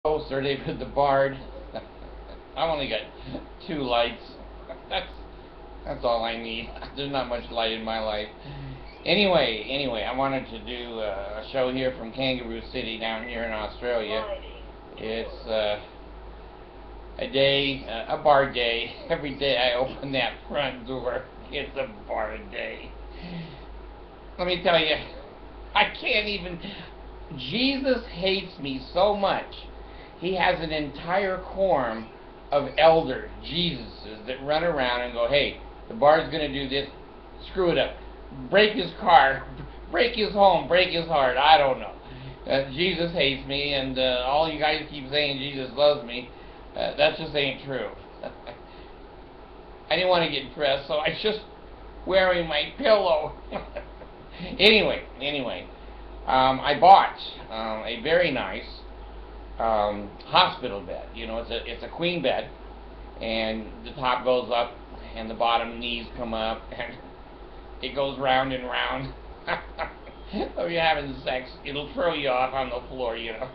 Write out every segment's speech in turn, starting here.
Or they put the Bard. I've only got 2 lights. That's that's all I need. There's not much light in my life. Anyway, I wanted to do a show here from Kangaroo City down here in Australia. It's a day, a bar day. Every day I open that front door, it's a bar day. Let me tell you, I can't even. Jesus hates me so much. He has an entire quorum of elder Jesuses that run around and go, hey, the bar's going to do this, screw it up, break his car, break his home, break his heart, I don't know. Jesus hates me, and all you guys keep saying Jesus loves me, that just ain't true. I didn't want to get dressed, so I was just wearing my pillow. Anyway, I bought a very nice hospital bed. You know, it's a queen bed, and the top goes up, and the bottom knees come up, and it goes round and round. If you're having sex, it'll throw you off on the floor. You know,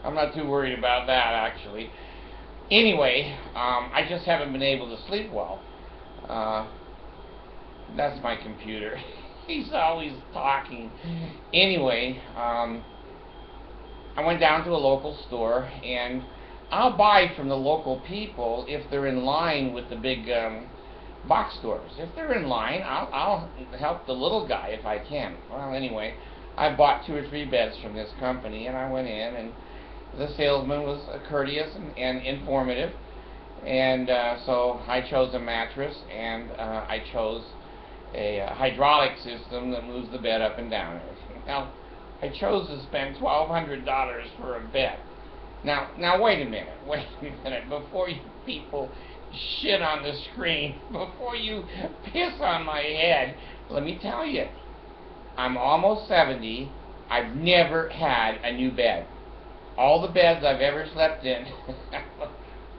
I'm not too worried about that actually. Anyway, I just haven't been able to sleep well. That's my computer. He's always talking. Anyway, I went down to a local store, and I'll buy from the local people if they're in line with the big box stores. If they're in line, I'll help the little guy if I can. Well, anyway, I bought 2 or 3 beds from this company, and I went in, and the salesman was courteous and informative, and so I chose a mattress, and I chose a hydraulic system that moves the bed up and down. Now, I chose to spend $1,200 for a bed. Now wait a minute, before you people shit on the screen, before you piss on my head, let me tell you, I'm almost 70, I've never had a new bed. All the beds I've ever slept in,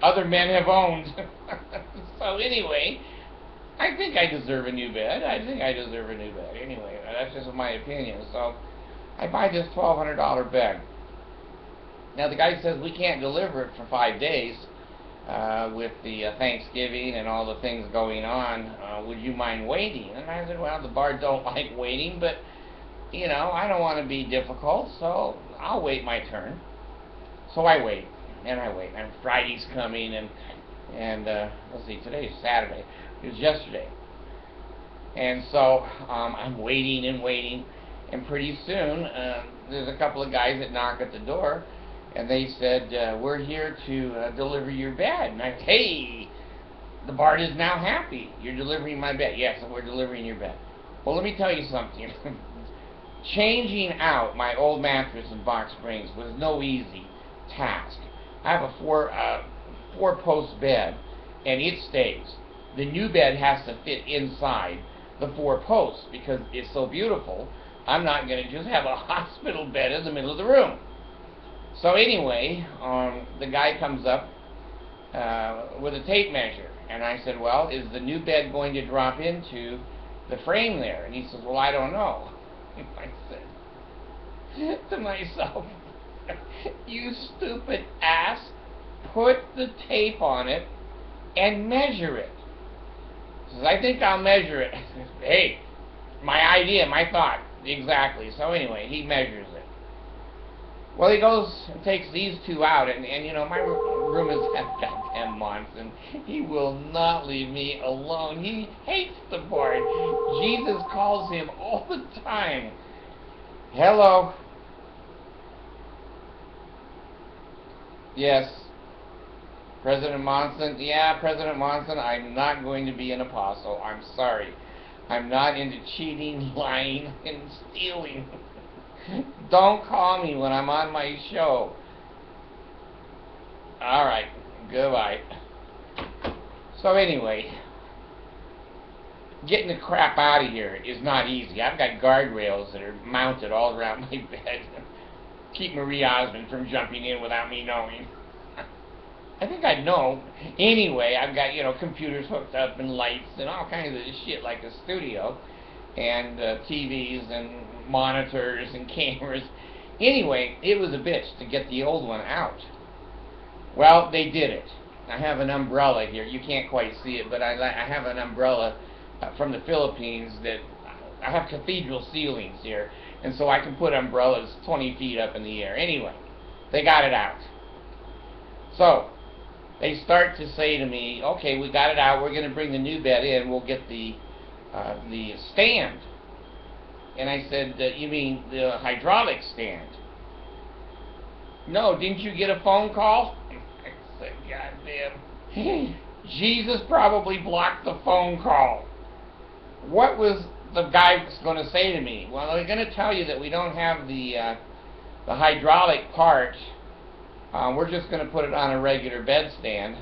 other men have owned. So anyway, I think I deserve a new bed. Anyway, that's just my opinion. So I buy this $1,200 bed. Now the guy says we can't deliver it for 5 days with the Thanksgiving and all the things going on. Would you mind waiting? And I said, well, the bar don't like waiting, but you know, I don't want to be difficult, so I'll wait my turn. So I wait, and Friday's coming, and let's see, today's Saturday. It was yesterday. And so I'm waiting, and pretty soon there's a couple of guys that knock at the door, and they said, we're here to deliver your bed. And I said, hey, the bar is now happy. You're delivering my bed. Yes, we're delivering your bed. Well, let me tell you something. Changing out my old mattress and box springs was no easy task. I have a four-post bed, and it stays. The new bed has to fit inside the 4 posts because it's so beautiful. I'm not going to just have a hospital bed in the middle of the room. So anyway, the guy comes up with a tape measure, and I said, well, is the new bed going to drop into the frame there? And he says, well, I don't know. I said to myself, you stupid ass, put the tape on it and measure it. He says, I think I'll measure it. Hey, my idea, my thought, exactly. So anyway, he measures it. Well, he goes and takes these 2 out, and you know, my room has had goddamn months, and he will not leave me alone. He hates the board. Jesus calls him all the time. Hello. Yes. President Monson? Yeah, President Monson, I'm not going to be an apostle. I'm sorry. I'm not into cheating, lying, and stealing. Don't call me when I'm on my show. Alright, goodbye. So anyway, getting the crap out of here is not easy. I've got guardrails that are mounted all around my bed. Keep Marie Osmond from jumping in without me knowing. I think I'd know. Anyway, I've got, you know, computers hooked up and lights and all kinds of shit like a studio, and TVs and monitors and cameras. Anyway, it was a bitch to get the old one out. Well, they did it. I have an umbrella here. You can't quite see it, but I have an umbrella from the Philippines that I have cathedral ceilings here, and so I can put umbrellas 20 feet up in the air. Anyway, they got it out. So they start to say to me, okay, we got it out. We're going to bring the new bed in. We'll get the stand. And I said, you mean the hydraulic stand? No, didn't you get a phone call? I said, God damn. Jesus probably blocked the phone call. What was the guy going to say to me? Well, they're going to tell you that we don't have the hydraulic part. We're just going to put it on a regular bed stand.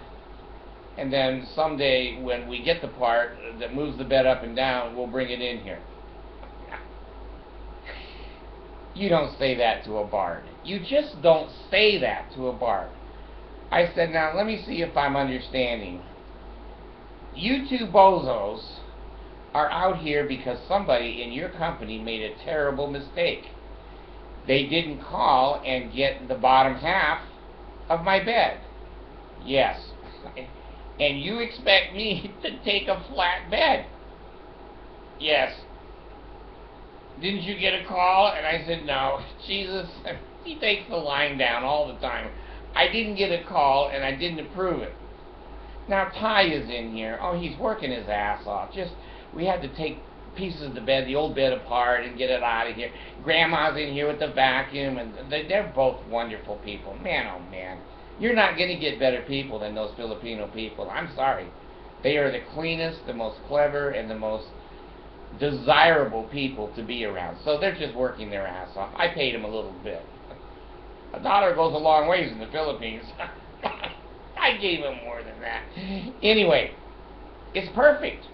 And then someday when we get the part that moves the bed up and down, we'll bring it in here. You don't say that to a bard. You just don't say that to a bard. I said, now let me see if I'm understanding. You two bozos are out here because somebody in your company made a terrible mistake. They didn't call and get the bottom half of my bed. Yes. And you expect me to take a flat bed? Yes. Didn't you get a call? And I said, no. Jesus, he takes the line down all the time. I didn't get a call, and I didn't approve it. Now, Ty is in here. Oh, he's working his ass off. We had to take pieces of the bed, the old bed apart, and get it out of here. Grandma's in here with the vacuum, and they're both wonderful people. Man, oh man. You're not going to get better people than those Filipino people. I'm sorry. They are the cleanest, the most clever, and the most desirable people to be around. So they're just working their ass off. I paid them a little bit. $1 goes a long ways in the Philippines. I gave them more than that. Anyway, it's perfect.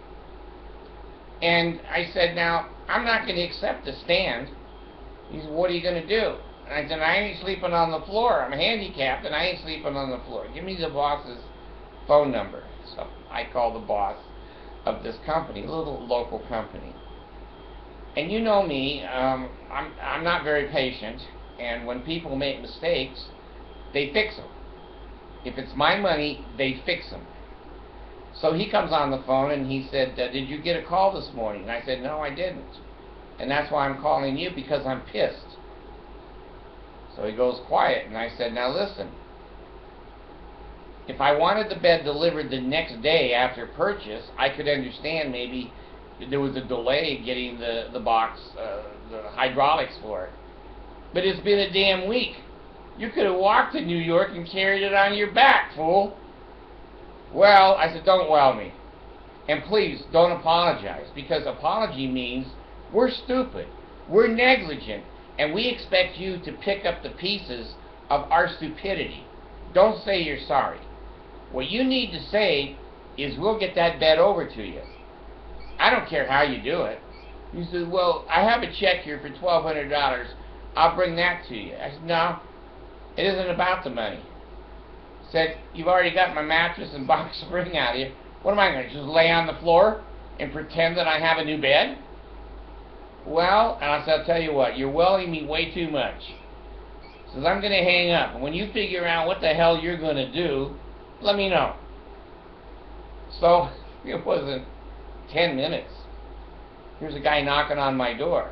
And I said, now, I'm not going to accept the stand. He said, what are you going to do? And I said, I ain't sleeping on the floor. I'm handicapped, and I ain't sleeping on the floor. Give me the boss's phone number. So I called the boss of this company, a little local company. And you know me, I'm not very patient, and when people make mistakes, they fix them. If it's my money, they fix them. So he comes on the phone and he said, did you get a call this morning? And I said, no, I didn't. And that's why I'm calling you, because I'm pissed. So he goes quiet, and I said, now listen, if I wanted the bed delivered the next day after purchase, I could understand maybe there was a delay getting the box, the hydraulics for it. But it's been a damn week. You could have walked to New York and carried it on your back, fool. Well, I said, don't well me. And please, don't apologize, because apology means we're stupid, we're negligent, and we expect you to pick up the pieces of our stupidity. Don't say you're sorry. What you need to say is, we'll get that bed over to you. I don't care how you do it. He said, well, I have a check here for $1,200. I'll bring that to you. I said, no, it isn't about the money. He said, you've already got my mattress and box spring out of you. What am I going to just lay on the floor and pretend that I have a new bed? Well, and I said, I'll tell you what, you're welling me way too much. He says, I'm going to hang up. And when you figure out what the hell you're going to do, let me know. So it wasn't 10 minutes. Here's a guy knocking on my door.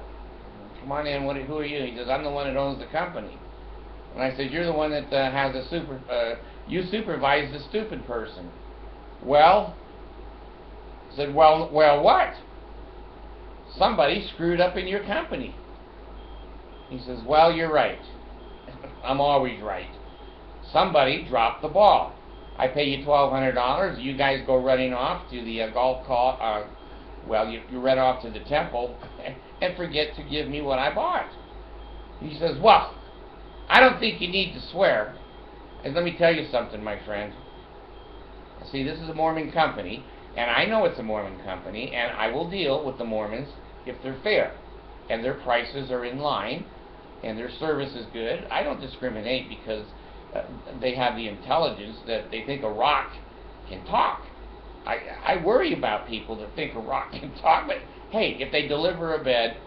Come on in, who are you? He says, I'm the one that owns the company. And I said, you're the one that has you supervise the stupid person. Well, I said, well, what? Somebody screwed up in your company. He says, well, you're right. I'm always right. Somebody dropped the ball. I pay you $1,200. You guys go running off to the golf call. You run off to the temple and forget to give me what I bought. He says, well, I don't think you need to swear. And let me tell you something, my friend. See, this is a Mormon company, and I know it's a Mormon company, and I will deal with the Mormons if they're fair, and their prices are in line, and their service is good. I don't discriminate because they have the intelligence that they think a rock can talk. I worry about people that think a rock can talk, but hey, if they deliver a bed,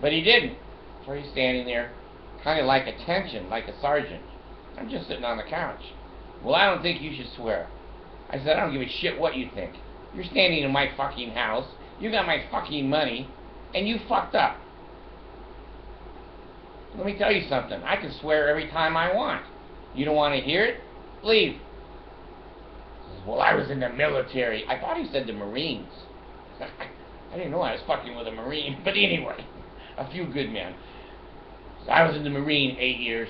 but he didn't. So he's standing there, kind of like attention, like a sergeant. I'm just sitting on the couch. Well, I don't think you should swear. I said, I don't give a shit what you think. You're standing in my fucking house, you got my fucking money, and you fucked up. Let me tell you something. I can swear every time I want. You don't want to hear it? Leave. He says, well, I was in the military. I thought he said the Marines. I didn't know I was fucking with a Marine. But anyway, a few good men. So I was in the Marine 8 years.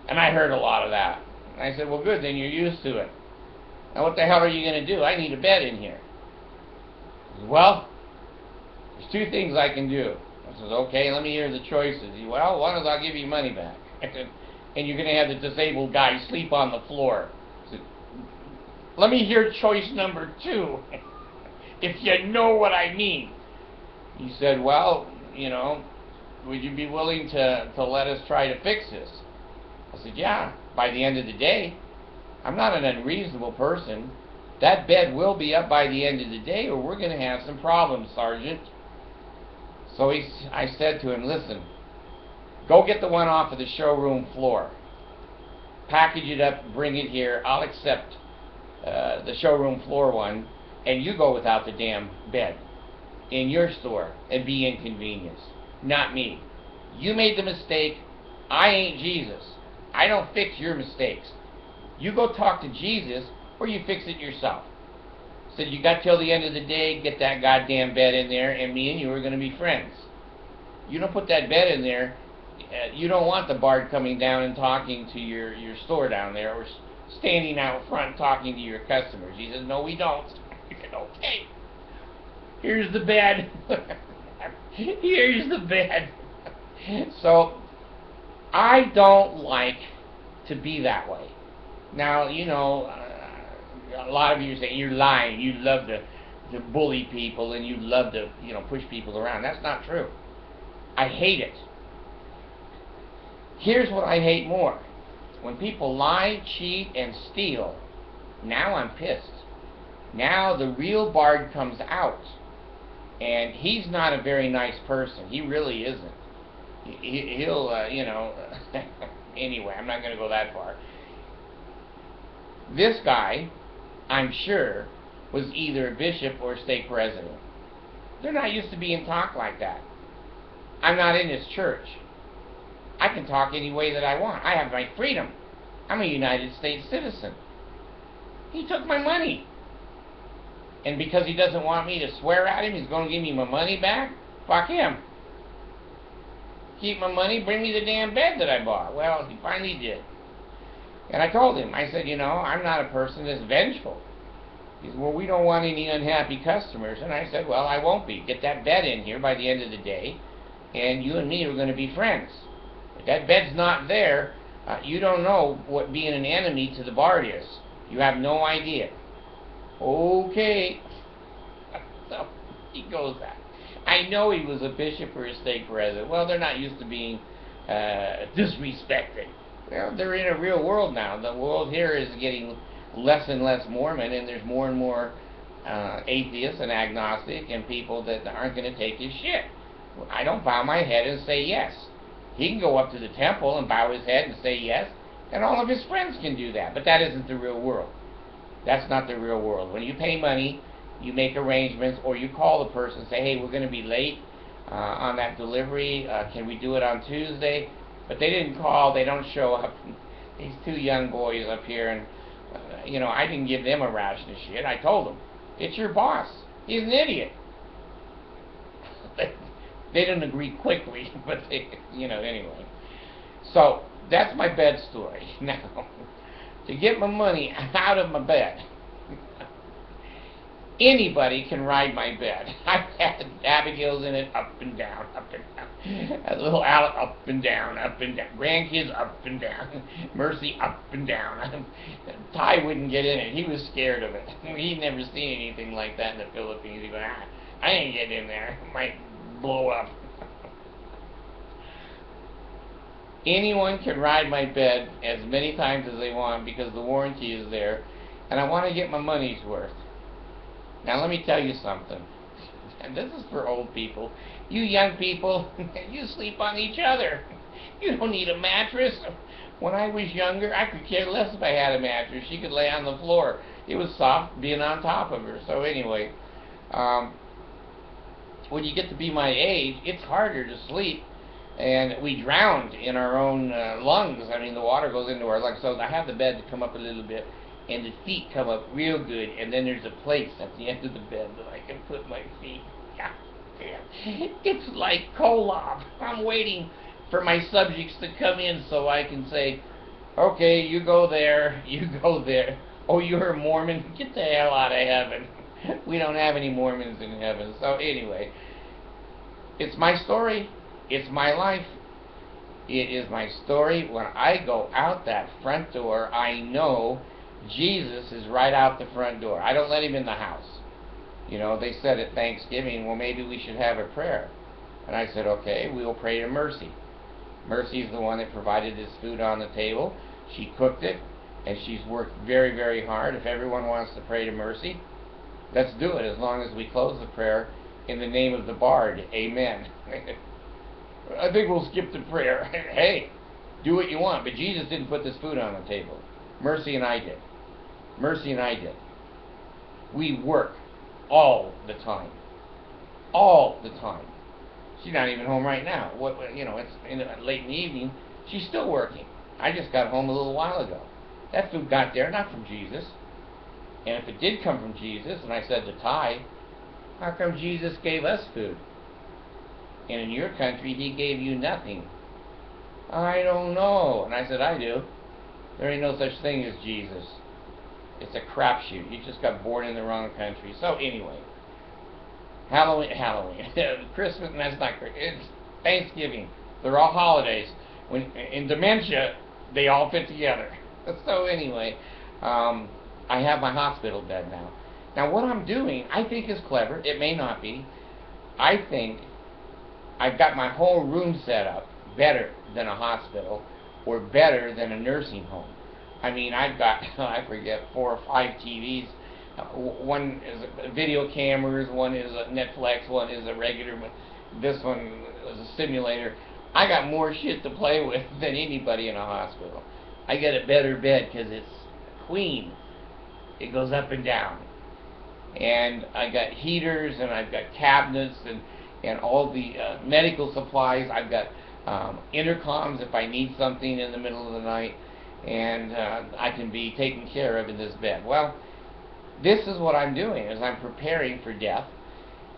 And I heard a lot of that. And I said, well, good, then you're used to it. Now what the hell are you going to do? I need a bed in here. He said, well, there's two things I can do. I said, okay, let me hear the choices. He said, well, one is I'll give you money back. I said, and you're going to have the disabled guy sleep on the floor. I said, let me hear choice number 2, if you know what I mean. He said, well, you know, would you be willing to let us try to fix this? I said, yeah, by the end of the day. I'm not an unreasonable person. That bed will be up by the end of the day, or we're going to have some problems, Sergeant. So I said to him, listen, go get the one off of the showroom floor. Package it up, bring it here. I'll accept the showroom floor one, and you go without the damn bed in your store and be inconvenienced. Not me. You made the mistake. I ain't Jesus. I don't fix your mistakes. You go talk to Jesus, or you fix it yourself. Said, you got till the end of the day, get that goddamn bed in there, and me and you are going to be friends. You don't put that bed in there, you don't want the bard coming down and talking to your store down there, or standing out front talking to your customers. He says, no, we don't. I said, okay. Here's the bed. Here's the bed. So, I don't like to be that way. Now, you know, a lot of you say, you're lying, you love to bully people, and you love to, you know, push people around. That's not true. I hate it. Here's what I hate more. When people lie, cheat, and steal, now I'm pissed. Now the real bard comes out, and he's not a very nice person. He really isn't. He'll, you know, anyway, I'm not going to go that far. This guy, I'm sure, was either a bishop or a stake president. They're not used to being talked like that. I'm not in this church. I can talk any way that I want. I have my freedom. I'm a United States citizen. He took my money. And because he doesn't want me to swear at him, he's going to give me my money back? Fuck him. Keep my money, bring me the damn bed that I bought. Well, he finally did. And I told him, I said, you know, I'm not a person that's vengeful. He said, well, we don't want any unhappy customers. And I said, well, I won't be. Get that bed in here by the end of the day, and you and me are going to be friends. If that bed's not there, you don't know what being an enemy to the bard is. You have no idea. Okay. So he goes back. I know he was a bishop or a stake president. Well, they're not used to being disrespected. Well, they're in a real world now. The world here is getting less and less Mormon, and there's more and more atheists and agnostic and people that aren't going to take his shit. I don't bow my head and say yes. He can go up to the temple and bow his head and say yes, and all of his friends can do that, but that isn't the real world. That's not the real world. When you pay money, you make arrangements, or you call the person and say, hey, we're going to be late on that delivery. Can we do it on Tuesday? But they didn't call, they don't show up. These two young boys up here, and, you know, I didn't give them a ration of shit. I told them, it's your boss. He's an idiot. They didn't agree quickly, but they, you know, anyway. So, that's my bed story. Now, to get my money out of my bed, anybody can ride my bed. I've had Abigail's in it up and down, up and down. A little Alec up and down, up and down. Grandkids up and down. Mercy up and down. Ty wouldn't get in it. He was scared of it. He'd never seen anything like that in the Philippines. He went, I ain't getting in there. It might blow up. Anyone can ride my bed as many times as they want because the warranty is there, and I want to get my money's worth. Now let me tell you something, and this is for old people. You young people, you sleep on each other. You don't need a mattress. When I was younger, I could care less if I had a mattress. She could lay on the floor. It was soft being on top of her. So anyway, when you get to be my age, it's harder to sleep. And we drowned in our own lungs. I mean, the water goes into our lungs. So I have the bed to come up a little bit, and the feet come up real good. And then there's a place at the end of the bed that I can put my feet. God damn. It's like Kolob. I'm waiting for my subjects to come in so I can say, okay, you go there, you go there. Oh, you're a Mormon? Get the hell out of heaven. We don't have any Mormons in heaven. So anyway, it's my story. It's my life. It is my story. When I go out that front door, I know Jesus is right out the front door. I don't let him in the house. You know, they said at Thanksgiving, well, maybe we should have a prayer. And I said, okay, we'll pray to Mercy. Mercy's the one that provided this food on the table. She cooked it, and she's worked very, very hard. If everyone wants to pray to Mercy, let's do it, as long as we close the prayer in the name of the Bard. Amen. I think we'll skip the prayer. Hey, do what you want, but Jesus didn't put this food on the table. Mercy and I did. Mercy and I did. We work all the time. All the time. She's not even home right now. You know, it's late in the evening. She's still working. I just got home a little while ago. That food got there, not from Jesus. And if it did come from Jesus, and I said to Ty, how come Jesus gave us food? And in your country, he gave you nothing. I don't know. And I said, I do. There ain't no such thing as Jesus. It's a crapshoot. You just got born in the wrong country. So anyway, Halloween, Christmas, and that's not Christmas. It's Thanksgiving. They're all holidays. When in dementia, they all fit together. So anyway, I have my hospital bed now. Now what I'm doing, I think is clever. It may not be. I think I've got my whole room set up better than a hospital or better than a nursing home. I mean, I've got, I forget, 4 or 5 TVs. One is video cameras, one is a Netflix, one is a regular, this one is a simulator. I got more shit to play with than anybody in a hospital. I get a better bed because it's queen. It goes up and down. And I got heaters, and I've got cabinets, and all the medical supplies. I've got intercoms if I need something in the middle of the night, and I can be taken care of in this bed. Well, this is what I'm doing, is I'm preparing for death,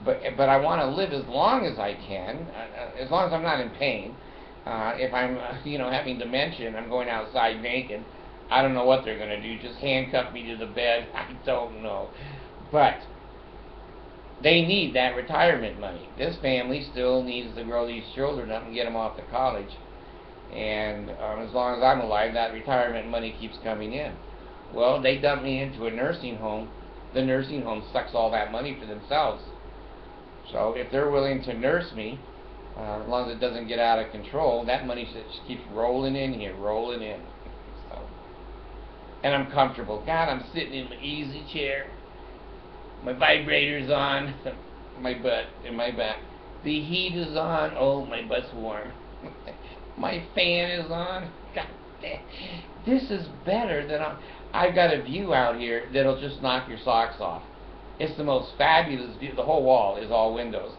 but I want to live as long as I can, as long as I'm not in pain. If I'm having dementia and I'm going outside naked, I don't know what they're going to do, just handcuff me to the bed. I don't know. But they need that retirement money. This family still needs to grow these children up and get them off to college. And as long as I'm alive, that retirement money keeps coming in. Well, they dumped me into a nursing home. The nursing home sucks all that money for themselves. So if they're willing to nurse me, as long as it doesn't get out of control, that money just keeps rolling in here, rolling in. So, and I'm comfortable. God, I'm sitting in my easy chair. My vibrator's on, my butt and my back. The heat is on. Oh, my butt's warm. My fan is on. God damn. This is better than I've got a view out here that'll just knock your socks off. It's the most fabulous view. The whole wall is all windows.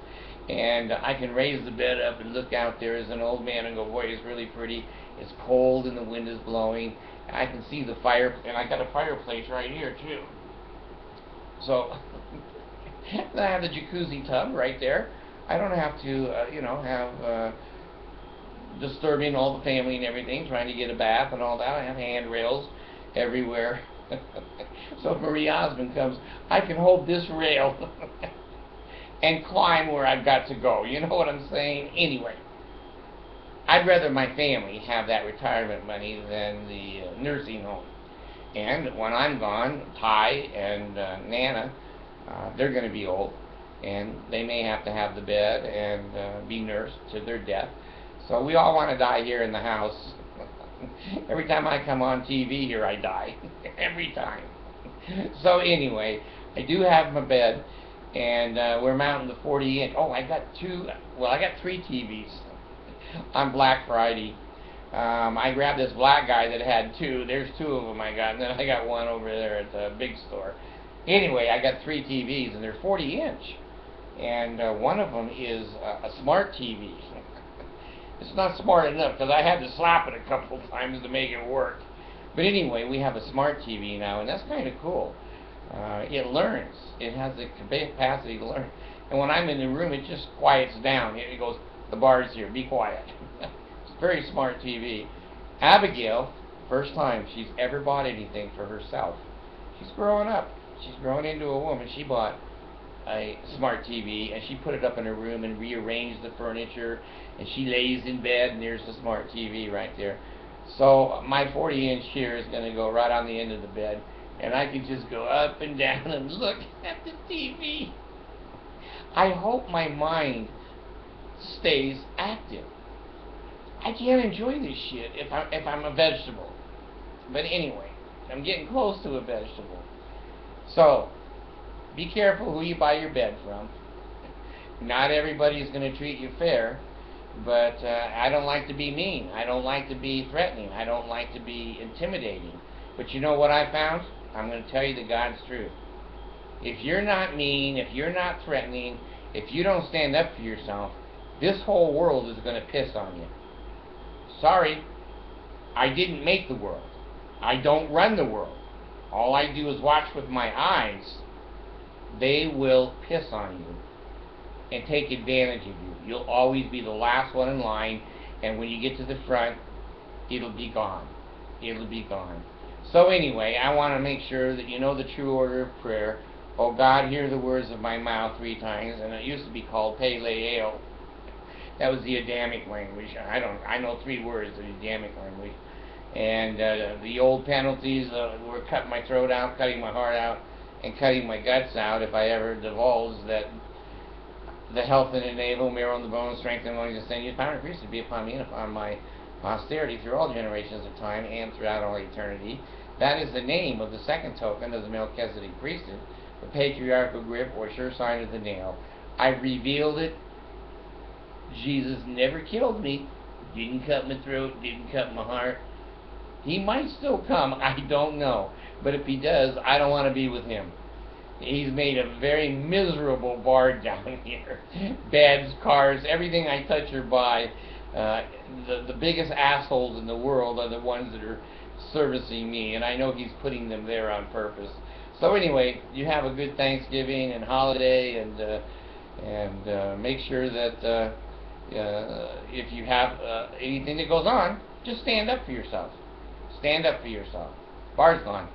And I can raise the bed up and look out there as an old man and go, boy, it's really pretty. It's cold and the wind is blowing. I can see the fire, and I got a fireplace right here, too. So, I have the jacuzzi tub right there. I don't have to, have disturbing all the family and everything, trying to get a bath and all that. I have handrails everywhere. So if Marie Osmond comes, I can hold this rail and climb where I've got to go. You know what I'm saying? Anyway, I'd rather my family have that retirement money than the nursing home. And when I'm gone, Ty and Nana, they're going to be old, and they may have to have the bed and be nursed to their death. So we all want to die here in the house. Every time I come on TV here, I die. Every time. So anyway, I do have my bed, and we're mounting the 40-inch. Oh, I got 3 TVs on Black Friday. I grabbed this black guy that had two. There's two of them I got, and then I got one over there at the big store. Anyway, I got 3 TVs, and they're 40-inch. And one of them is a smart TV. It's not smart enough because I had to slap it a couple times to make it work. But anyway, we have a smart TV now, and that's kind of cool. It learns. It has the capacity to learn. And when I'm in the room, it just quiets down. It goes, the bar's here, be quiet. It's a very smart TV. Abigail, first time she's ever bought anything for herself. She's growing up. She's growing into a woman. She bought a smart TV, and she put it up in her room and rearranged the furniture, and she lays in bed, and there's the smart TV right there. So my 40-inch here is going to go right on the end of the bed, and I can just go up and down and look at the TV. I hope my mind stays active. I can't enjoy this shit if I'm a vegetable. But anyway, I'm getting close to a vegetable. So, be careful who you buy your bed from. Not everybody is going to treat you fair, but I don't like to be mean. I don't like to be threatening. I don't like to be intimidating. But you know what I found? I'm going to tell you the God's truth. If you're not mean, if you're not threatening, if you don't stand up for yourself, this whole world is going to piss on you. Sorry, I didn't make the world. I don't run the world. All I do is watch with my eyes. They will piss on you and take advantage of you. You'll always be the last one in line, and when you get to the front, it'll be gone. It'll be gone. So anyway, I want to make sure that you know the true order of prayer. Oh God, hear the words of my mouth 3 times, and it used to be called Paleo. That was the Adamic language. I know 3 words of the Adamic language. And the old penalties were cutting my throat out, cutting my heart out, and cutting my guts out if I ever divulged that the health and the navel, marrow and the bones, strength and lungs, and sinews, power and priest to be upon me and upon my posterity through all generations of time and throughout all eternity. That is the name of the second token of the Melchizedek priesthood, the patriarchal grip or sure sign of the nail. I revealed it. Jesus never killed me, didn't cut my throat, didn't cut my heart. He might still come, I don't know. But if he does, I don't want to be with him. He's made a very miserable bar down here. Beds, cars, everything I touch or buy. The biggest assholes in the world are the ones that are servicing me, and I know he's putting them there on purpose. So anyway, you have a good Thanksgiving and holiday, and make sure that if you have anything that goes on, just stand up for yourself. Stand up for yourself. Bar's gone.